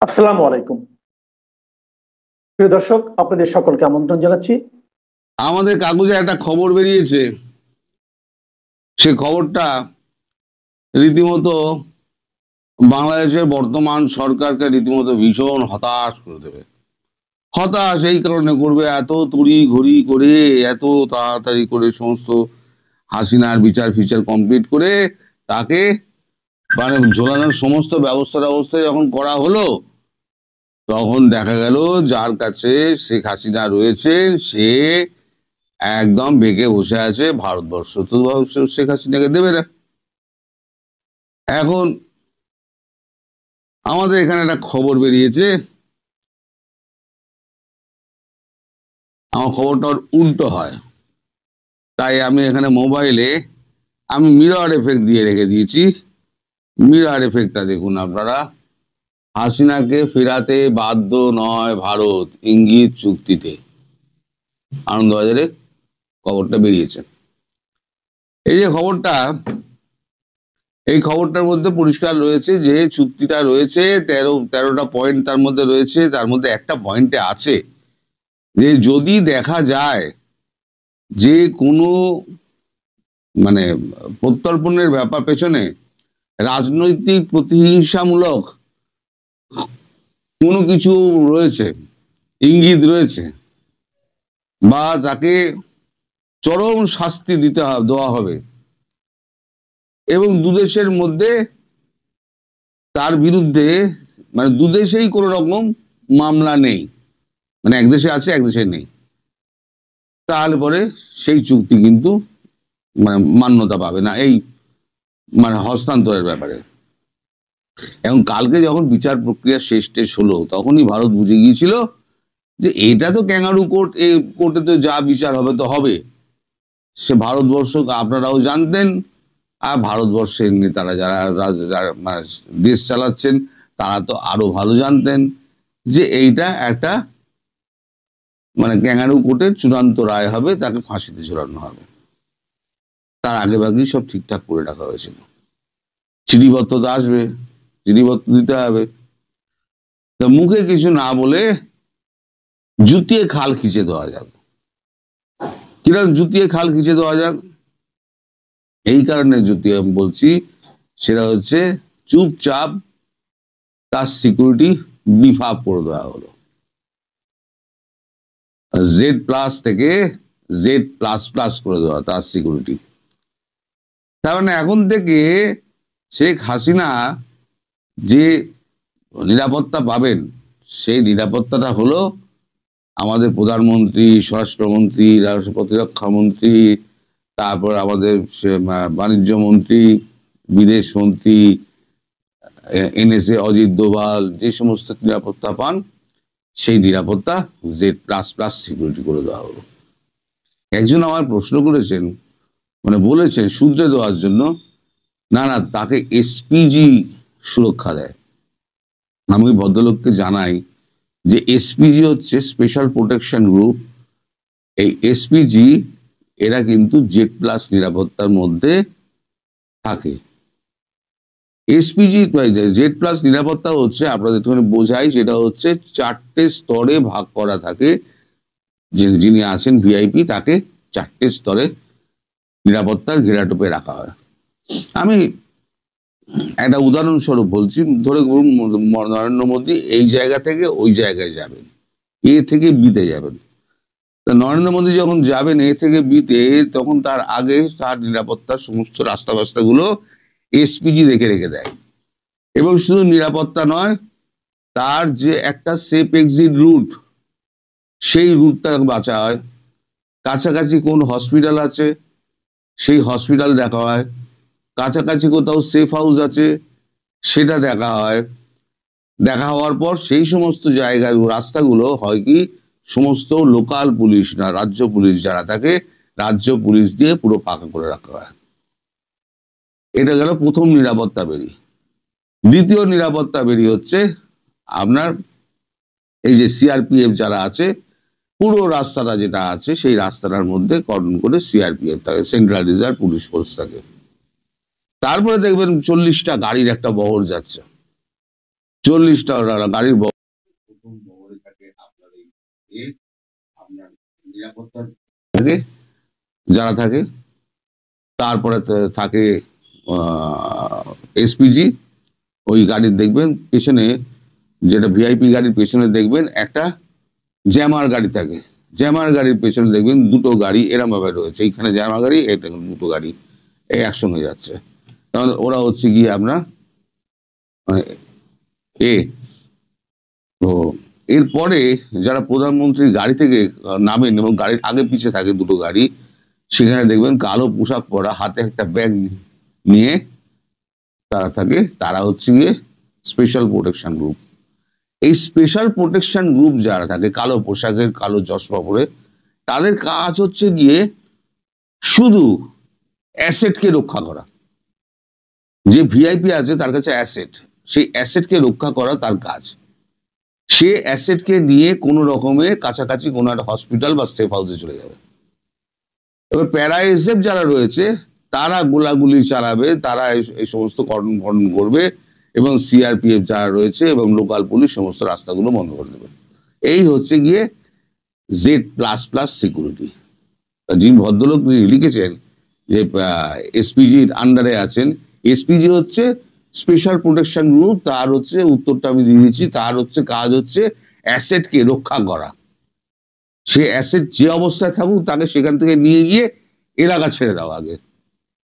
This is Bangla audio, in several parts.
আসসালামু আলাইকুম। প্রিয় দর্শক, আপনাদের সকলকে আমন্ত্রণ জানাচ্ছি। আমাদের কাগজে একটা খবর বেরিয়েছে, সে খবরটা রীতিমতো বাংলাদেশের বর্তমান সরকারকে রীতিমতো ভীষণ হতাশ করে দেবে। হতাশ এই কারণে করবে, এত তড়ি ঘড়ি করে এত তাড়াতাড়ি করে সমস্ত হাসিনার বিচার ফিচার কমপ্লিট করে তাকে মানে ঝোলানোর সমস্ত ব্যবস্থা যখন করা হলো, তখন দেখা গেল যার কাছে শেখ হাসিনা রয়েছেন সে একদম বেঁকে বসে আছে। ভারতবর্ষ তো শেখ হাসিনাকে দেবে না। এখন আমাদের এখানে একটা খবর বেরিয়েছে, আমার খবরটা উল্টো হয়, তাই আমি এখানে মোবাইলে আমি মিরর এফেক্ট দিয়ে রেখে দিয়েছি। মিরর এফেক্টটা দেখুন আপনারা। হাসিনাকে ফেরাতে বাধ্য নয় ভারত, ইঙ্গিত চুক্তিতে। আনন্দবাজারে খবরটা বেরিয়েছে। এই যে খবরটা, এই খবরটার মধ্যে পরিষ্কার রয়েছে যে চুক্তিটা রয়েছে 13টা পয়েন্ট তার মধ্যে রয়েছে। তার মধ্যে একটা পয়েন্টে আছে যে যদি দেখা যায় যে কোনো মানে প্রত্যর্পণের ব্যাপার পেছনে রাজনৈতিক প্রতিহিংসামূলক কোনো কিছু রয়েছে, ইঙ্গিত রয়েছে, বা তাকে চরম শাস্তি দেওয়া হবে, এবং দুদেশের মধ্যে তার বিরুদ্ধে মানে দুদেশেই কোনো রকম মামলা নেই, মানে এক দেশে আছে এক দেশে নেই, তাহলে পরে সেই চুক্তি কিন্তু মানে মান্যতা পাবে না এই মানে হস্তান্তরের ব্যাপারে। এবং কালকে যখন বিচার প্রক্রিয়া শেষ হলো তখনই ভারত বুঝে গিয়েছিল যে এটা তো ক্যাঙ্গারু কোর্ট, এই কোর্টে তো যা বিচার হবে তো হবে। সে ভারতবর্ষ আপনারাও জানতেন, আর ভারতবর্ষের নেতারা যারা মানে দেশ চালাচ্ছেন তারা তো আরো ভালো জানতেন যে এইটা একটা মানে ক্যাঙ্গারু কোর্টের চূড়ান্ত রায় হবে, তাকে ফাঁসিতে ঝোলানো হবে। তার আগে ভাগেই সব ঠিকঠাক করে রাখা হয়েছিল। চিঠিপত্র তো আসবে, চিঠিপত্র দিতে হবে, তা মুখে কিছু না বলে জুতিয়ে খাল খিচে দেওয়া যাক। কিরকম জুতিয়ে খাল খিচে দেওয়া যাক? এই কারণে জুতিয়ে আমি বলছি, সেটা হচ্ছে চুপচাপ তার সিকিউরিটি বিফাপ করে দেওয়া হলো। Z+ থেকে Z++ করে দেওয়া তার সিকিউরিটি। তার মানে এখন থেকে শেখ হাসিনা যে নিরাপত্তা পাবেন, সেই নিরাপত্তাটা হলো আমাদের প্রধানমন্ত্রী, স্বরাষ্ট্রমন্ত্রী, প্রতিরক্ষা মন্ত্রী, তারপর আমাদের বাণিজ্য মন্ত্রী, বিদেশ মন্ত্রী, NSA অজিত দোভাল, যে সমস্ত নিরাপত্তা পান সেই নিরাপত্তা Z++ সিকিউরিটি করে দেওয়া হলো। একজন আমার প্রশ্ন করেছেন, মানে বলেছেন শুধরে দেওয়ার জন্য, না তাকে SPG সুরক্ষা দেয়। আমি ভদ্রলোককে জানাই যে SPG হচ্ছে স্পেশাল প্রোটেকশন গ্রুপ। এই SPG এরা কিন্তু Z+ নিরাপত্তার মধ্যে থাকে। SPG Z+ নিরাপত্তা হচ্ছে, আপনাদের একটুখানি বোঝাই, সেটা হচ্ছে 4টে স্তরে ভাগ করা থাকে। যিনি আসেন VIP, তাকে 4টে স্তরে নিরাপত্তার ঘেরাটোপে রাখা হয়। আমি একটা উদাহরণস্বরূপ বলছি, ধরে নরেন্দ্র মোদী এই জায়গা থেকে ওই জায়গায় যাবেন, A থেকে B তে যাবেন। তা নরেন্দ্র মোদী যখন যাবেন A থেকে B তে, তখন তার আগে তার নিরাপত্তার সমস্ত রাস্তাগুলো SPG দেখে রেখে দেয়। এবং শুধু নিরাপত্তা নয়, তার যে একটা সেফ এক্সিট রুট, সেই রুটটা বাঁচা হয়। কাছাকাছি কোন হসপিটাল আছে সেই হসপিটাল দেখা হয়, কাছাকাছি কোথাও সেফ হাউস আছে সেটা দেখা হয়। দেখা হওয়ার পর সেই সমস্ত জায়গায় রাস্তাগুলো হয় কি, সমস্ত লোকাল পুলিশ না রাজ্য পুলিশ যারা থাকে, রাজ্য পুলিশ দিয়ে পুরো পাকা করে রাখা হয়। এটা গেল প্রথম নিরাপত্তা বেরি। দ্বিতীয় নিরাপত্তা বেরি হচ্ছে আপনার এই যে CRPF যারা আছে, পুরো রাস্তাটা যেটা আছে সেই রাস্তাটার মধ্যে কর্ডন করে CRPF থাকে, সেন্ট্রাল রিজার্ভ পুলিশ ফোর্স থাকে। তারপরে দেখবেন 40টা গাড়ির একটা বহর যাচ্ছে। 40টা গাড়ির যারা থাকে, তারপরে থাকে এসপিজি। ওই গাড়ির দেখবেন পেছনে, যেটা ভিআইপি গাড়ির পেছনে দেখবেন একটা জ্যামার গাড়ি থাকে। জ্যামার গাড়ির পেছনে দেখবেন দুটো গাড়ি এরম ভাবে রয়েছে, এইখানে জ্যামার গাড়ি, এই দেখুন দুটো গাড়ি এই একসঙ্গে যাচ্ছে। কারণ ওরা হচ্ছে গিয়ে আপনার তো এরপরে যারা প্রধানমন্ত্রীর গাড়ি থেকে নামেন এবং গাড়ির আগে পিছে থাকে দুটো গাড়ি, সেখানে দেখবেন কালো পোশাক পরা, হাতে একটা ব্যাগ নিয়ে তারা থাকে। তারা হচ্ছে গিয়ে স্পেশাল প্রোটেকশন গ্রুপ। এই স্পেশাল প্রোটেকশন গ্রুপ যারা থাকে কালো পোশাকের, কালো চশমা পরে, তাদের কাজ হচ্ছে গিয়ে শুধু অ্যাসেটকে রক্ষা করা। যে ভিআইপি আছে তার কাছে অ্যাসেট, সেই অ্যাসেটকে রক্ষা করা তার কাজ। সে অ্যাসেটকে নিয়ে কোনো রকমে কাছাকাছি কোনো একটা হসপিটাল বা সেফ হাউসে চলে যাবে। এবার প্যারা এসএফ যারা রয়েছে তারা গোলাগুলি চালাবে, তারা এই সমস্ত কর্ম করবে, এবং সিআরপিএফ যারা রয়েছে এবং লোকাল পুলিশ সমস্ত রাস্তাগুলো বন্ধ করে দেবে। এই হচ্ছে গিয়ে Z++ সিকিউরিটি। যিনি ভদ্রলোক লিখেছেন যে এসপিজির আন্ডারে আছেন, এসপিজি হচ্ছে স্পেশাল প্রোটেকশন গ্রুপ, তার হচ্ছে উত্তরটা আমি দিয়ে দিচ্ছি, তার হচ্ছে কাজ হচ্ছে অ্যাসেটকে রক্ষা করা। সে অ্যাসেট যে অবস্থায় থাকুক তাকে সেখান থেকে নিয়ে গিয়ে এলাকা ছেড়ে দাও। আগে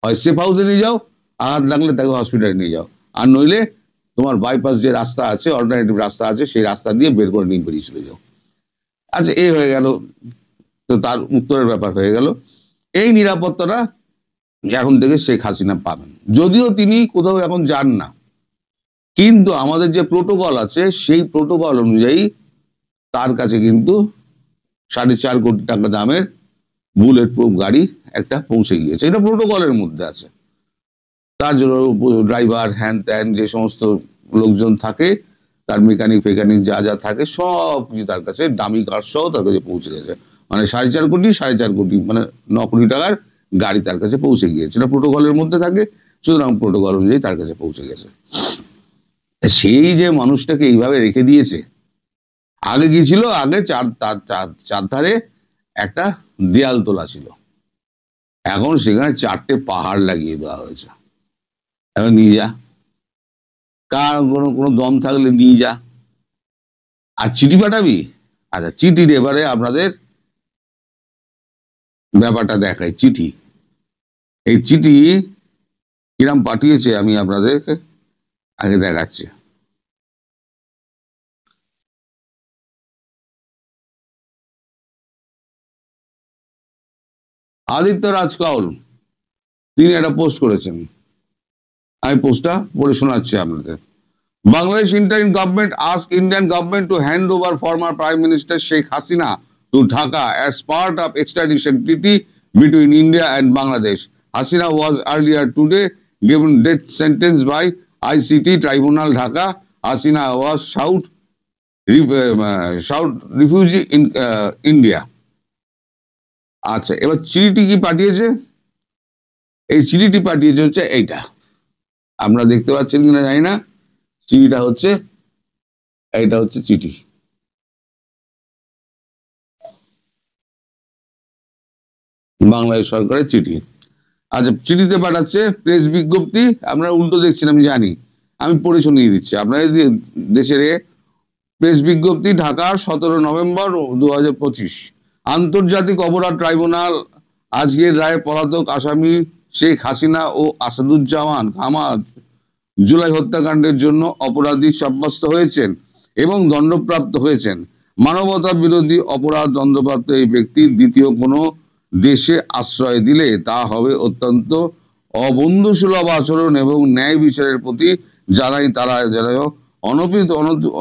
হয় সেফ হাউসে নিয়ে যাও, আঘাত লাগলে তাকে হসপিটালে নিয়ে যাও, আর নইলে তোমার বাইপাস যে রাস্তা আছে, অল্টারনেটিভ রাস্তা আছে, সেই রাস্তা দিয়ে বের করে নিয়ে বেরিয়ে চলে যাও। আচ্ছা, এই হয়ে গেল, তো তার উত্তরের ব্যাপার হয়ে গেল। এই নিরাপত্তাটা এখন থেকে শেখ হাসিনা পাবেন, যদিও তিনি কোথাও এখন যান না, কিন্তু আমাদের যে প্রোটোকল আছে সেই প্রোটোকল অনুযায়ী তার কাছে কিন্তু 4.5 কোটি টাকা দামের বুলেট প্রুফ গাড়ি একটা পৌঁছে গিয়েছে। এটা প্রোটোকলের মধ্যে আছে। তার জন্য ড্রাইভার, হ্যান ত্যান যে সমস্ত লোকজন থাকে, তার মেকানিক ফেকানিক যা যা থাকে সব কিছু তার কাছে, দামি কার সহ তার কাছে পৌঁছে গেছে। মানে 4.5 কোটি মানে 9 কোটি টাকার গাড়ি তার কাছে পৌঁছে গিয়েছে। এটা প্রোটোকলের মধ্যে থাকে, সুতরাং প্রোটোকল অনুযায়ী তার কাছে পৌঁছে গেছে। সেই যে মানুষটাকে এইভাবে রেখে দিয়েছে, আগে কি ছিল, আগে চারধারে একটা দেয়াল তোলা ছিল, এখন সেখানে 4টে পাহাড় লাগিয়ে দেওয়া হয়েছে। এখন নিয়ে যা, কার কোনো দম থাকলে নিয়ে যা। আর চিঠি পাঠাবি, আচ্ছা চিঠির এবারে আপনাদের ব্যাপারটা দেখাই। চিঠি, এই চিঠি কিরাম পাঠিয়েছে আমি আপনাদেরকে আগে দেখাচ্ছি। আদিত্য রাজ কাউল তিনি একটা পোস্ট করেছেন, আমি পোস্টটা পড়ে শোনাচ্ছি আপনাদের। Bangladesh interim government asked Indian government to hand over former Prime Minister Sheikh Hasina to Dhaka as part of extradition treaty between India and Bangladesh. Hasina was earlier today given death sentence by ICT Tribunal Dhaka. Hasina was sought refugee in India. আচ্ছা, এবার চিঠিটি কি পাঠিয়েছে? এই চিঠিটি পাঠিয়েছে হচ্ছে এইটা, আপনারা দেখতে পাচ্ছেন কিনা জানি না। চিঠিটা হচ্ছে এইটা, হচ্ছে চিঠি। বাংলাদেশ সরকারের চিঠি। আচ্ছা, চিঠিতে পাঠাচ্ছে প্রেস বিজ্ঞপ্তি, আপনারা উল্টো দেখছেন আমি জানি, আমি পড়ে শুনিয়ে দিচ্ছি আপনাদের। দেশের প্রেস বিজ্ঞপ্তি, ঢাকা 17 নভেম্বর 2025। আন্তর্জাতিক অপরাধ ট্রাইব্যুনাল আজকের রায়ে পলাতক আসামি শেখ হাসিনা ও আসাদুজ্জামান কামাল জুলাই হত্যাকাণ্ডের জন্য অপরাধী সাব্যস্ত হয়েছেন এবং দণ্ডপ্রাপ্ত হয়েছেন। মানবতা বিরোধী অপরাধ দণ্ডপ্রাপ্ত এই ব্যক্তি দ্বিতীয় কোনো দেশে আশ্রয় দিলে তা হবে অত্যন্ত অবন্ধুসুলভ আচরণ এবং ন্যায় বিচারের প্রতি জানাই তারা যেন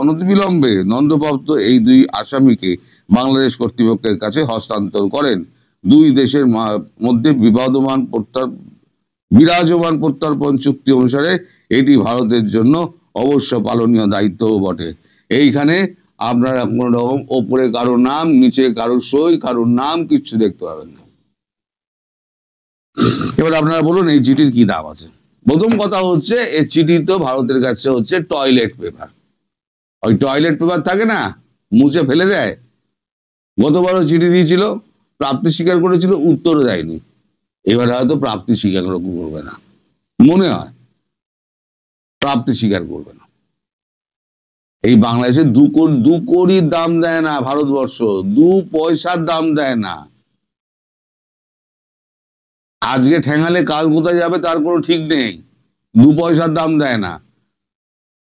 অনতিবিলম্বে দণ্ডপ্রাপ্ত এই দুই আসামিকে বাংলাদেশ কর্তৃপক্ষের কাছে হস্তান্তর করেন। দুই দেশের মধ্যে বিরাজমান প্রত্যর্পণ চুক্তি অনুসারে এটি ভারতের জন্য অবশ্য পালনীয় দায়িত্বও বটে। এইখানে আপনারা কোনো রকম ওপরে কারো নাম, নিচে কারো সই, কারোর নাম কিচ্ছু দেখতে পাবেন না। এবার আপনারা বলুন এই চিঠির কি দাম আছে? প্রথম কথা হচ্ছে এই চিঠি তো ভারতের কাছে হচ্ছে টয়লেট পেপার। ওই টয়লেট পেপার থাকে না, মুছে ফেলে দেয়। গতবারও চিঠি দিয়েছিল, প্রাপ্তি স্বীকার করেছিল, উত্তরও দেয়নি। এবারে হয়তো প্রাপ্তি স্বীকার করবে না, মনে হয় প্রাপ্তি স্বীকার করবে না। এই বাংলাদেশে 2 কোটির দাম দেয় না ভারতবর্ষ, 2 পয়সার দাম দেয় না। আজকে ঠেঙালে কাল কোথায় যাবে তার কোনো ঠিক নেই। 2 পয়সার দাম দেয় না।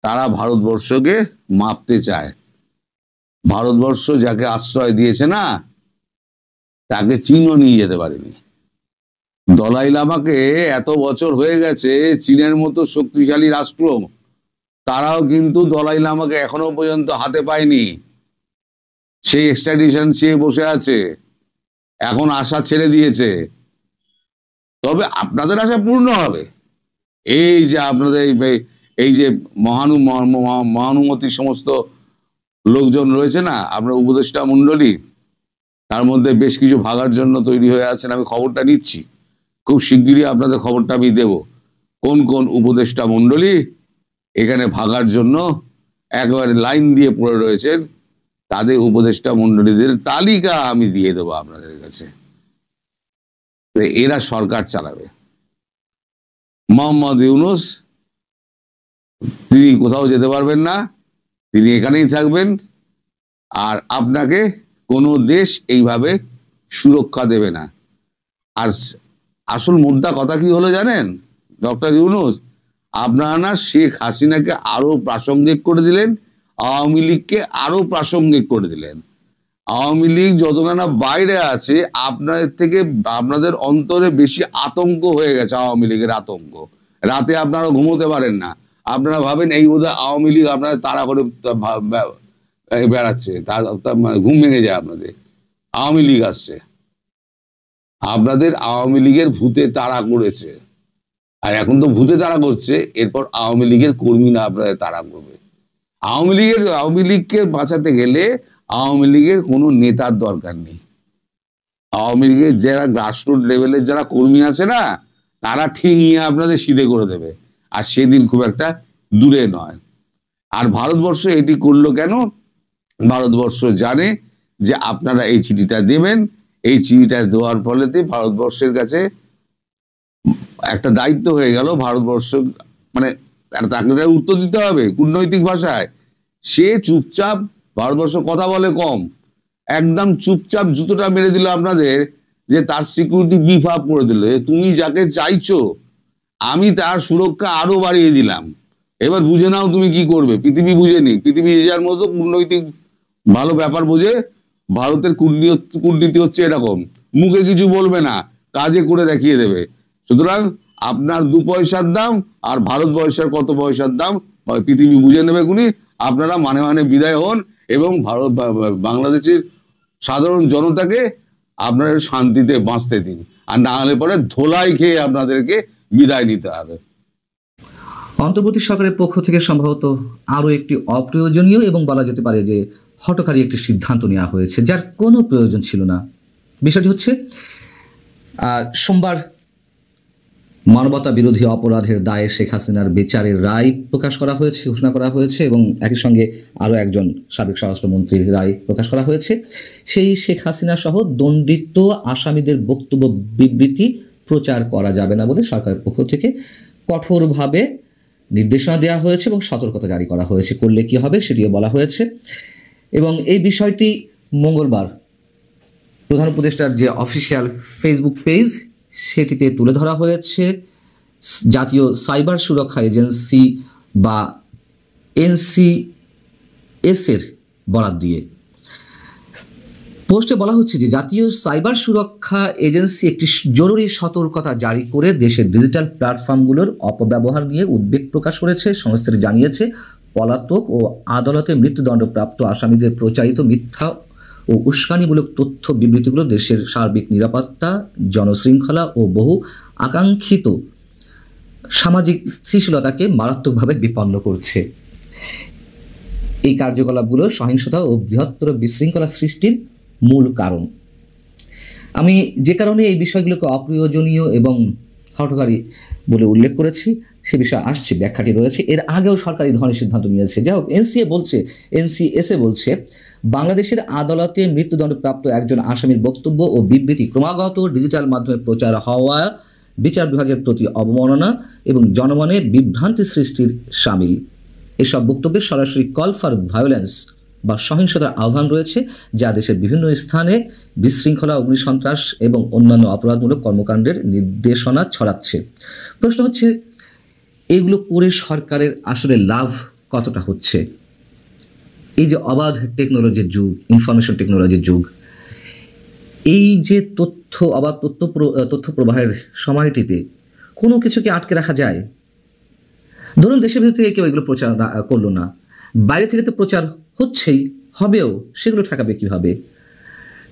তারা ভারতবর্ষকে মাপতে চায়। ভারতবর্ষ যাকে আশ্রয় দিয়েছে না, তাকে চীনও নিয়ে যেতে পারেনি। দলাই লামাকে এত বছর হয়ে গেছে, চীনের মতো শক্তিশালী রাষ্ট্র, তারাও কিন্তু দলাই লামাকে এখনো পর্যন্ত হাতে পায়নি। সেই এক্সট্রাডিশন চেয়ে বসে আছে, এখন আশা ছেড়ে দিয়েছে। তবে আপনাদের আশা পূর্ণ হবে। এই যে আপনাদের এই যে মহানুমতি সমস্ত লোকজন রয়েছে না, আপনার উপদেষ্টা মণ্ডলী, তার মধ্যে বেশ কিছু ভাগার জন্য তৈরি হয়ে আছেন। আমি খবরটা নিচ্ছি, খুব শিগগিরই আপনাদের খবরটা আমি দেব। কোন কোন উপদেষ্টা মণ্ডলী এখানে ভাগার জন্য একেবারে লাইন দিয়ে পড়ে রয়েছেন, তাদের উপদেষ্টা মণ্ডলীদের তালিকা আমি দিয়ে দেবো আপনাদের কাছে। এরা সরকার চালাবে। মোহাম্মদ ইউনূস তিনি কোথাও যেতে পারবেন না, তিনি এখানেই থাকবেন। আর আপনাকে কোনো দেশ এইভাবে সুরক্ষা দেবে না। আর আসল মুদ্রা কথা কি হলো জানেন ডক্টর ইউনূস? আপনারা না শেখ হাসিনাকে আরো প্রাসঙ্গিক করে দিলেন, আওয়ামী লীগকে আরো প্রাসঙ্গিক করে দিলেন। আওয়ামী লীগ যতটা না বাইরে আছে, আপনাদের থেকে আপনাদের অন্তরে বেশি আতঙ্ক হয়ে গেছে। আওয়ামী লীগের আতঙ্ক, রাতে আপনারা ঘুমোতে পারেন না। আপনারা ভাবেন এই বোধহয় আওয়ামী লীগ আপনাদের তাড়া করে বেড়াচ্ছে, ঘুম ভেঙে যায় আপনাদের। আওয়ামী লীগ আসছে, আপনাদের আওয়ামী লীগের ভূতে তাড়া করেছে। আর এখন তো ভূতে তাড়া করছে, এরপর আওয়ামী লীগের কর্মীরা আপনাদের তাড়া করবে। আওয়ামী লীগকে বাঁচাতে গেলে আওয়ামী লীগের কোনো নেতার দরকার নেই। আওয়ামী লীগের যারা গ্রাসরুট লেভেলের যারা কর্মী আছে না, তারা ঠিক নিয়ে আপনাদের সিধে করে দেবে। আর সেদিন খুব একটা দূরে নয়। আর ভারতবর্ষ এটি করলো কেন? ভারতবর্ষ জানে যে আপনারা এই চিঠিটা দেবেন। এই চিঠিটা দেওয়ার ফলেতে ভারতবর্ষের কাছে একটা দায়িত্ব হয়ে গেল। ভারতবর্ষ মানে তাকে উত্তর দিতে হবে কূটনৈতিক ভাষায়। সে চুপচাপ, ভারতবর্ষ কথা বলে কম, একদম চুপচাপ জুতোটা মেরে দিল আপনাদের, যে তার সিকিউরিটি বিফ আপ করে দিল। তুমি যাকে চাইছো আমি তার সুরক্ষা আরো বাড়িয়ে দিলাম, এবার বুঝে নাও তুমি কি করবে। পৃথিবী বুঝেনি, পৃথিবী যার মতো কূটনৈতিক ভালো ব্যাপার বোঝে। ভারতের কূটনীতি হচ্ছে এরকম, মুখে কিছু বলবে না, কাজে করে দেখিয়ে দেবে। সুতরাং আপনার 2 পয়সার দাম আর ভারতবর্ষের কত পয়সার দাম পৃথিবী বুঝে নেবে খুনি। আপনারা মানে মানে বিদায় হন এবং বাংলাদেশের সাধারণ জনতাকে আপনারা শান্তিতে বাঁচতে দিন। আর না হলে পরে ধোলাই খেয়ে আপনাদেরকে বিদায় নিতে হবে। অন্তর্বর্তী সরকারের পক্ষ থেকে সম্ভবত আরও একটি অপ্রয়োজনীয় এবং বলা যেতে পারে যে হঠকারী একটি সিদ্ধান্ত নেওয়া হয়েছে, যার কোনো প্রয়োজন ছিল না। বিষয়টি হচ্ছে সোমবার মানবতা বিরোধী অপরাধের দায়ে শেখ হাসিনার বিচারের রায় প্রকাশ করা হয়েছে, ঘোষণা করা হয়েছে, এবং একই সঙ্গে আরও একজন সাবেক স্বরাষ্ট্রমন্ত্রীর রায় প্রকাশ করা হয়েছে। সেই শেখ হাসিনা সহ দণ্ডিত আসামিদের বক্তব্য বিবৃতি প্রচার করা যাবে না বলে সরকারের পক্ষ থেকে কঠোরভাবে নির্দেশনা দেওয়া হয়েছে এবং সতর্কতা জারি করা হয়েছে। করলে কি হবে সেটিও বলা হয়েছে। এবং এই বিষয়টি মঙ্গলবার প্রধান উপদেষ্টার যে অফিসিয়াল ফেসবুক পেজ সেটিতে তুলে ধরা হয়েছে জাতীয় সাইবার সুরক্ষা এজেন্সি বা NCS এর বরাত দিয়ে। পোস্টে বলা হচ্ছে যে জাতীয় সাইবার সুরক্ষা এজেন্সি একটি জরুরি সতর্কতা জারি করে দেশের ডিজিটাল প্ল্যাটফর্মগুলোর অপব্যবহার নিয়ে উদ্বেগ প্রকাশ করেছে। সংস্থাটি জানিয়েছে পলাতক ও আদালতে মৃত্যুদণ্ডপ্রাপ্ত আসামিদের প্রচারিত মিথ্যা ও উস্কানিমূলক তথ্য বিবৃতিগুলো দেশের সার্বিক নিরাপত্তা, জনশৃঙ্খলা ও বহু আকাঙ্ক্ষিত সামাজিক স্থিতিশীলতাকে মারাত্মকভাবে বিপন্ন করছে। এই কার্যকলাপগুলো সহিংসতা ও বৃহত্তর বিশৃঙ্খলা সৃষ্টির মূল কারণ। আমি যে কারণে এই বিষয়গুলোকে অপ্রয়োজনীয় এবং হঠকারী বলে উল্লেখ করেছি, সে বিষয়ে আসছে, ব্যাখ্যাটি রয়েছে। এর আগেও সরকার এই ধরনের সিদ্ধান্ত নিয়েছে। যাই হোক, এনসিএসএ বলছে বাংলাদেশের আদালতে মৃত্যুদণ্ডপ্রাপ্ত একজন আসামির বক্তব্য ও বিবৃতি ক্রমাগত ডিজিটাল মাধ্যমে প্রচার হওয়া বিচার বিভাগের প্রতি অবমাননা এবং জনমনে বিভ্রান্তি সৃষ্টির শামিল। এসব বক্তব্যে সরাসরি কল ফর ভায়োলেন্স বা সহিংসতার আহ্বান রয়েছে, যা দেশের বিভিন্ন স্থানে বিশৃঙ্খলা, অগ্নিসন্ত্রাস এবং অন্যান্য অপরাধমূলক কর্মকাণ্ডের নির্দেশনা ছড়াচ্ছে। প্রশ্ন হচ্ছে, এগুলো করে সরকারের আসলে লাভ কতটা হচ্ছে? এই যে অবাধ টেকনোলজির যুগ, ইনফরমেশন টেকনোলজির যুগ, এই যে অবাধ তথ্য প্রবাহের সময়টিতে কোনো কিছুকে আটকে রাখা যায়? ধরুন দেশের ভিতর থেকে কেউ এগুলো প্রচার করলো না, বাইরে থেকে তো প্রচার হচ্ছেই, হবেও, সেগুলো ঠেকাবে কীভাবে?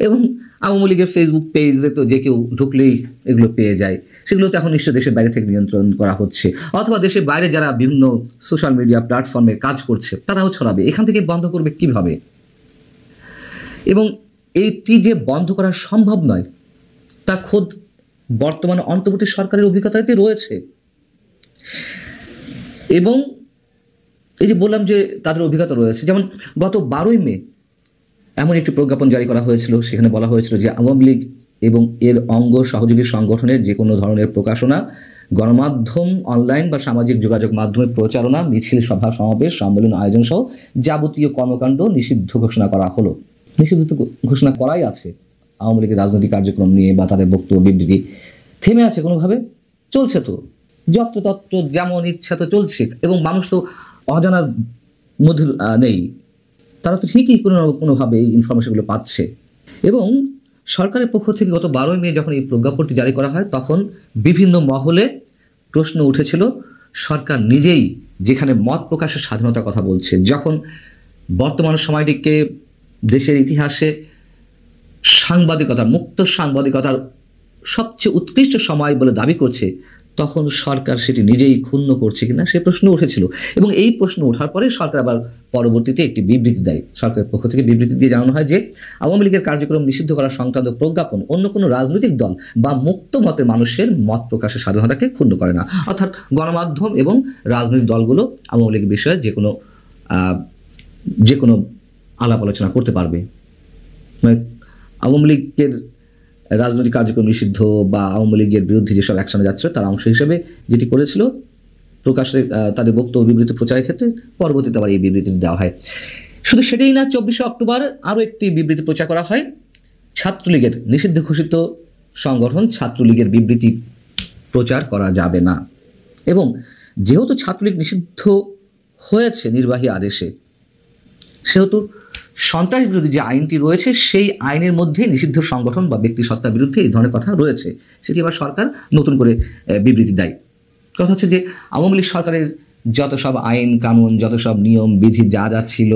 এবং আওয়ামী লীগের ফেসবুক পেজে তো যে কেউ ঢুকলেই এগুলো পেয়ে যায়, সেগুলো তো এখন নিশ্চয়ই দেশের বাইরে থেকে নিয়ন্ত্রণ করা হচ্ছে, অথবা দেশের বাইরে যারা বিভিন্ন সোশ্যাল মিডিয়া প্ল্যাটফর্মে কাজ করছে তারাও ছড়াবে। এখান থেকে বন্ধ করবে কীভাবে? এবং এইটি যে বন্ধ করা সম্ভব নয় তা খোদ বর্তমানে অন্তর্বর্তী সরকারের অভিজ্ঞতাতে রয়েছে। এবং এই যে বললাম যে তাদের অভিজ্ঞতা রয়েছে, যেমন গত 12ই মে এমন একটি প্রজ্ঞাপন জারি করা হয়েছিল, সেখানে বলা হয়েছিল যে আওয়ামী লীগ এবং এর অঙ্গ সহযোগী সংগঠনের যে কোনো ধরনের প্রকাশনা, গণমাধ্যম, অনলাইন বা সামাজিক যোগাযোগ মাধ্যমে প্রচারণা, মিছিল, সভা, সমাবেশ, সম্মেলন আয়োজন সহ যাবতীয় কর্মকাণ্ড নিষিদ্ধ ঘোষণা করা হলো। নিষিদ্ধ ঘোষণা করাই আছে। আওয়ামী লীগের রাজনৈতিক কার্যক্রম নিয়ে বা তাদের বক্তব্য বিবৃতি থেমে আছে কোনোভাবে? চলছে তো, যত্রতত্র যেমন ইচ্ছা তো চলছে, এবং মানুষ তো অজানার মধ্যে নেই, তারা তো ঠিকই কোনোভাবে এই ইনফরমেশনগুলো পাচ্ছে। এবং সরকারের পক্ষ থেকে গত 12ই মে যখন এই প্রজ্ঞাপনটি জারি করা হয়, তখন বিভিন্ন মহলে প্রশ্ন উঠেছিল, সরকার নিজেই যেখানে মত প্রকাশের স্বাধীনতার কথা বলছে, যখন বর্তমান সময়টিকে দেশের ইতিহাসে সাংবাদিকতা, মুক্ত সাংবাদিকতার সবচেয়ে উৎকৃষ্ট সময় বলে দাবি করছে, তখন সরকার সেটি নিজেই ক্ষুণ্ণ করছে কিনা সে প্রশ্ন উঠেছিল। এবং এই প্রশ্ন ওঠার পরে সরকার আবার পরবর্তীতে একটি বিবৃতি দেয়। সরকারের পক্ষ থেকে বিবৃতি দিয়ে জানানো হয় যে আওয়ামী লীগের কার্যক্রম নিষিদ্ধ করা সংক্রান্ত প্রজ্ঞাপন অন্য কোনো রাজনৈতিক দল বা মুক্ত মতের মানুষের মত প্রকাশের স্বাধীনতাকে ক্ষুণ্ণ করে না। অর্থাৎ গণমাধ্যম এবং রাজনৈতিক দলগুলো আওয়ামী লীগের বিষয়ে যে কোনো আলাপ আলোচনা করতে পারবে। মানে আওয়ামী লীগের রাজনৈতিক কার্যক্রম নিষিদ্ধ বা আওয়ামী লীগের বিরুদ্ধে যেসব অ্যাকশনে যাচ্ছিল তার অংশ হিসেবে যেটি করেছিল, প্রকাশে তাদের বক্তব্য বিবৃতি প্রচারের ক্ষেত্রে পরবর্তীতে আবার এই বিবৃতি দেওয়া হয়। শুধু সেটাই না, 24শে অক্টোবর আরও একটি বিবৃতি প্রচার করা হয়। ছাত্রলীগের নিষিদ্ধ ঘোষিত সংগঠন ছাত্রলীগের বিবৃতি প্রচার করা যাবে না। এবং যেহেতু ছাত্রলীগ নিষিদ্ধ হয়েছে নির্বাহী আদেশে, সেহেতু সন্ত্রাস বিরোধী যে আইনটি রয়েছে সেই আইনের মধ্যে নিষিদ্ধ সংগঠন বা ব্যক্তি সত্তার বিরুদ্ধে এই ধরনের কথা রয়েছে, সেটি আবার সরকার নতুন করে বিবৃতি দেয়। কথা হচ্ছে যে আওয়ামী লীগ সরকারের যত সব আইন কানুন, যত সব নিয়ম বিধি যা যা ছিল,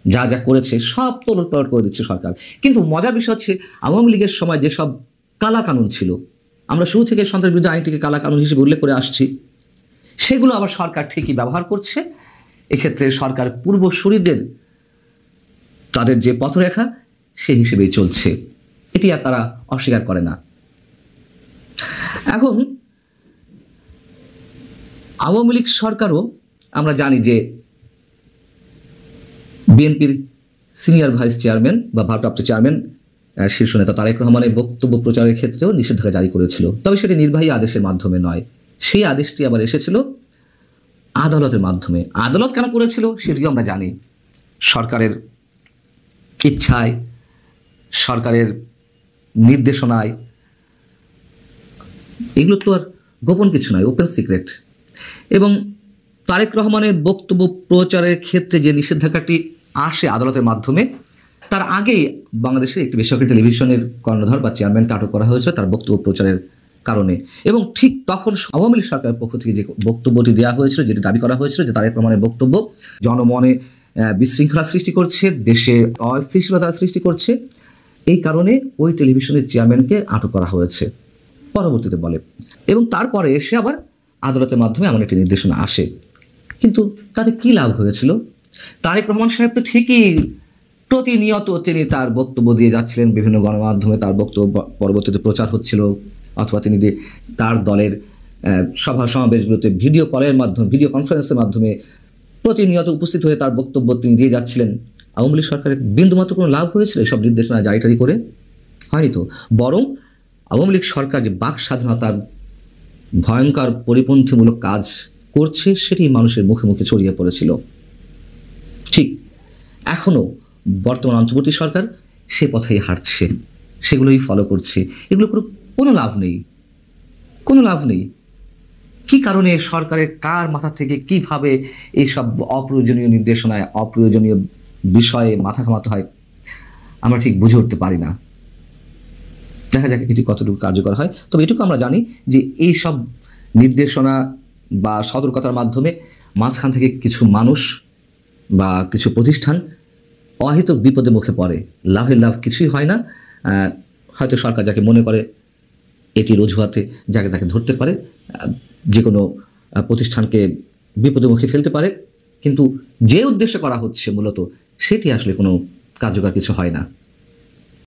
যা যা করেছে, সব তোলপাড় করে দিচ্ছে সরকার। কিন্তু মজার বিষয় হচ্ছে আওয়ামী লীগের সময় যেসব কালা কানুন ছিল, আমরা শুরু থেকে সন্ত্রাস বিরোধী আইনটিকে কালা কানুন হিসেবে উল্লেখ করে আসছি, সেগুলো আবার সরকার ঠিকই ব্যবহার করছে। এক্ষেত্রে সরকার পূর্বসূরিদের তাদের যে পথরেখা সেই হিসেবেই চলছে, এটি আর তারা অস্বীকার করে না। এখন আওয়ামী লীগ সরকারও, আমরা জানি যে বিএনপির সিনিয়র ভাইস চেয়ারম্যান বা ভারপ্রাপ্ত চেয়ারম্যান শীর্ষ নেতা তারেক রহমানের বক্তব্য প্রচারের ক্ষেত্রেও নিষেধাজ্ঞা জারি করেছিল, তবে সেটি নির্বাহী আদেশের মাধ্যমে নয়। সেই আদেশটি আবার এসেছিল আদালতের মাধ্যমে। আদালত কেন করেছিল সেটিও আমরা জানি, সরকারের ইচ্ছায়, সরকারের নির্দেশনায়। এগুলো তো আর গোপন কিছু নয়, ওপেন সিক্রেট। এবং তারেক রহমানের বক্তব্য প্রচারের ক্ষেত্রে যে নিষেধাজ্ঞাটি আসে আদালতের মাধ্যমে, তার আগেই বাংলাদেশের একটি বেসরকারি টেলিভিশনের কর্ণধার বা চেয়ারম্যানকে আটক করা হয়েছে তার বক্তব্য প্রচারের কারণে। এবং ঠিক তখন আওয়ামী লীগ সরকারের পক্ষ থেকে যে বক্তব্যটি দেওয়া হয়েছিল, যেটি দাবি করা হয়েছিল যে তারেক রহমানের বক্তব্য জনমনে বিশৃঙ্খলা সৃষ্টি করছে, দেশে অস্থিতিশীলতার সৃষ্টি করছে, এই কারণে ওই টেলিভিশনের চেয়ারম্যানকে আটক করা হয়েছে পরবর্তীতে বলে। এবং তারপরে এসে আবার আদালতের মাধ্যমে এমন একটি নির্দেশনা আসে। কিন্তু তাতে কী লাভ হয়েছিল? তারেক রহমান সাহেব তো ঠিকই প্রতিনিয়ত তিনি তার বক্তব্য দিয়ে যাচ্ছিলেন, বিভিন্ন গণমাধ্যমে তার বক্তব্য পরবর্তীতে প্রচার হচ্ছিল, অথবা তিনি তার দলের সভা সমাবেশগুলোতে ভিডিও কলের মাধ্যমে, ভিডিও কনফারেন্সের মাধ্যমে প্রতিনিয়ত উপস্থিত হয়ে তার বক্তব্য তিনি দিয়ে যাচ্ছিলেন। আওয়ামী লীগ সরকারের বিন্দুমাত্র কোনো লাভ হয়েছিল এসব নির্দেশনা জারি করে? হয়নি তো। বরং আওয়ামী লীগ সরকার যে বাক স্বাধীনতার ভয়ঙ্কর পরিপন্থীমূলক কাজ করছে সেটি মানুষের মুখে মুখে ছড়িয়ে পড়েছিল। ঠিক এখনও বর্তমান অন্তর্বর্তী সরকার সে পথেই হাঁটছে, সেগুলোই ফলো করছে। এগুলো কোনো লাভ নেই, কোনো লাভ নেই। কি কারণে সরকারের কার মাথা থেকে কিভাবে এইসব অপ্রয়োজনীয় নির্দেশনায়, অপ্রয়োজনীয় বিষয়ে মাথা ঘামাতে হয় আমরা ঠিক বুঝে উঠতে পারি না। দেখা যাক এটি কতটুকু কার্যকর হয়। তবে এটুকু আমরা জানি যে এই সব নির্দেশনা বা সতর্কতার মাধ্যমে মাঝখান থেকে কিছু মানুষ বা কিছু প্রতিষ্ঠান অহেতুক বিপদের মুখে পড়ে, লাভের লাভ কিছুই হয় না। হয়তো সরকার যাকে মনে করে এটির অজুহাতে যাকে তাকে ধরতে পারে, যে কোনো প্রতিষ্ঠানকে বিপদের মুখে ফেলতে পারে, কিন্তু যে উদ্দেশ্যে করা হচ্ছে মূলত সেটি আসলে কোনো কার্যকর কিছু হয় না।